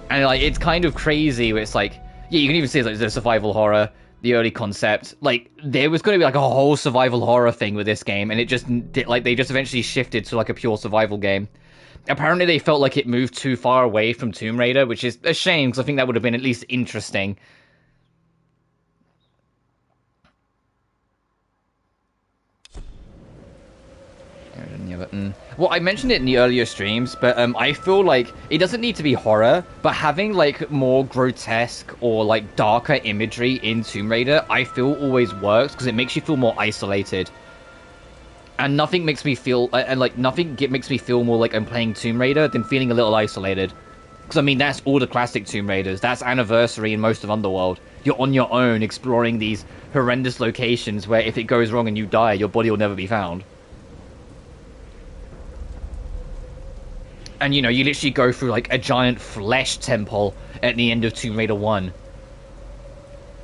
S1: And like it's kind of crazy where it's like, yeah, you can even see like the survival horror, the early concept. Like there was going to be like a whole survival horror thing with this game, and it just like they just eventually shifted to like a pure survival game. Apparently, they felt like it moved too far away from Tomb Raider, which is a shame because I think that would have been at least interesting. Well, I mentioned it in the earlier streams, but I feel like it doesn't need to be horror, but having like more grotesque or like darker imagery in Tomb Raider, I feel always works because it makes you feel more isolated. And nothing makes me feel, makes me feel more like I'm playing Tomb Raider than feeling a little isolated. Because I mean, that's all the classic Tomb Raiders. That's Anniversary and most of Underworld. You're on your own exploring these horrendous locations where if it goes wrong and you die, your body will never be found. And, you know, you literally go through, like, a giant flesh temple at the end of Tomb Raider 1.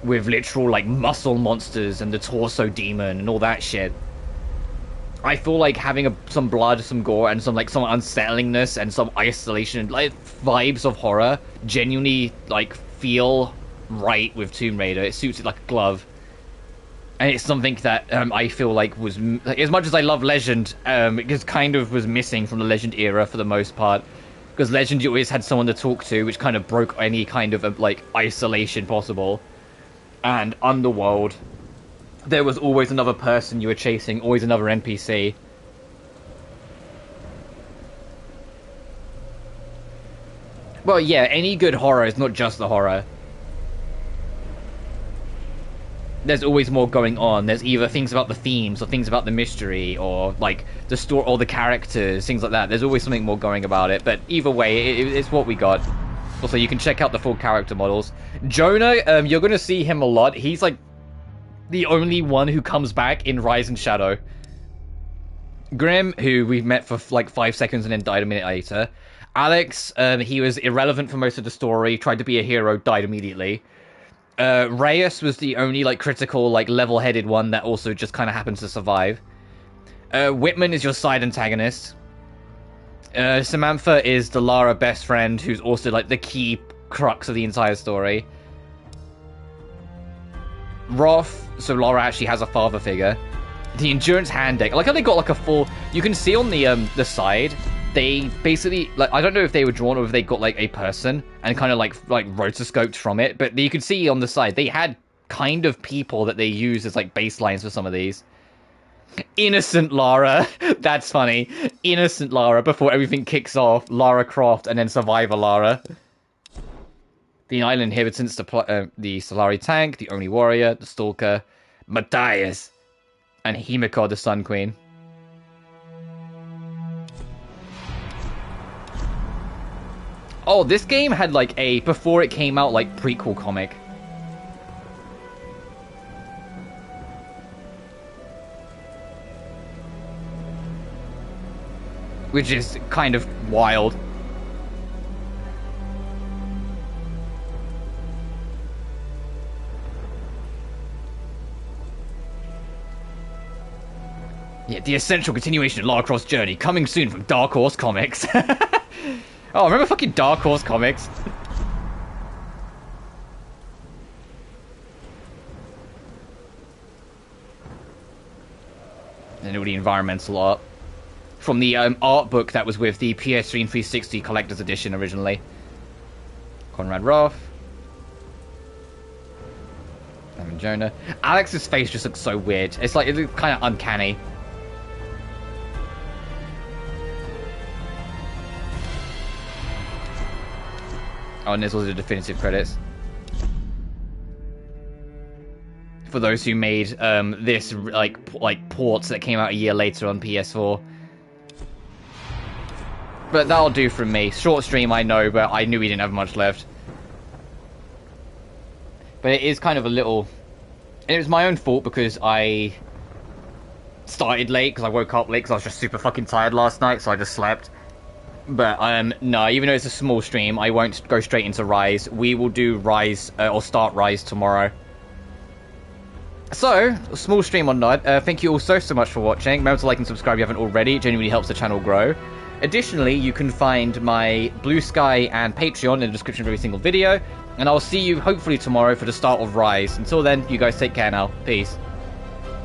S1: With literal, like, muscle monsters and the torso demon and all that shit. I feel like having some blood, some gore, and some unsettlingness and some isolation, like, vibes of horror genuinely, like, feel right with Tomb Raider. It suits it like a glove. And it's something that I feel like was, as much as I love Legend, it just kind of was missing from the Legend era for the most part. Because Legend, you always had someone to talk to, which kind of broke any kind of like isolation possible. And Underworld, there was always another person you were chasing, always another NPC. Well, yeah, any good horror is not just the horror. There's always more going on. There's either things about the themes, or things about the mystery, or like the story, or the characters, things like that. There's always something more going about it. But either way, it's what we got. Also, you can check out the full character models. Jonah, you're gonna see him a lot. He's like the only one who comes back in Rise and Shadow. Grim, who we've met for like 5 seconds and then died a minute later. Alex, he was irrelevant for most of the story. Tried to be a hero, died immediately. Reyes was the only like critical, like level-headed one that also just kind of happens to survive. Whitman is your side antagonist. Samantha is the Lara best friend, who's also like the key crux of the entire story. Roth, so Lara actually has a father figure. The Endurance hand deck, I like how they got like a full. You can see on the side. They basically, like, I don't know if they were drawn or if they got, like, a person and kind of, like rotoscoped from it, but you can see on the side, they had kind of people that they use as, like, baselines for some of these. Innocent Lara. That's funny. Innocent Lara before everything kicks off. Lara Croft and then Survivor Lara. The island inhabitants, the Solari Tank, the Oni Warrior, the Stalker, Matthias, and Himiko, the Sun Queen. Oh, this game had like a, before it came out, like prequel comic. Which is kind of wild. Yeah, the essential continuation of Lara Croft's journey, coming soon from Dark Horse Comics. Oh, remember fucking Dark Horse Comics? And all the environmental art. From the art book that was with the PS3 and 360 Collector's Edition originally. Conrad Roth. And Jonah. Alex's face just looks so weird. It's like, it looks kind of uncanny. Oh, and there's also the definitive credits. For those who made this, like ports that came out a year later on PS4. But that'll do from me. Short stream, I know, but I knew we didn't have much left. But it is kind of a little... It was my own fault because I started late, because I woke up late, because I was just super fucking tired last night, so I just slept. But, no, even though it's a small stream, I won't go straight into Rise. We will do Rise, or start Rise tomorrow. So, a small stream or not, thank you all so much for watching. Remember to like and subscribe if you haven't already. It genuinely helps the channel grow. Additionally, you can find my BlueSky and Patreon in the description of every single video. And I'll see you, hopefully, tomorrow for the start of Rise. Until then, you guys take care now. Peace.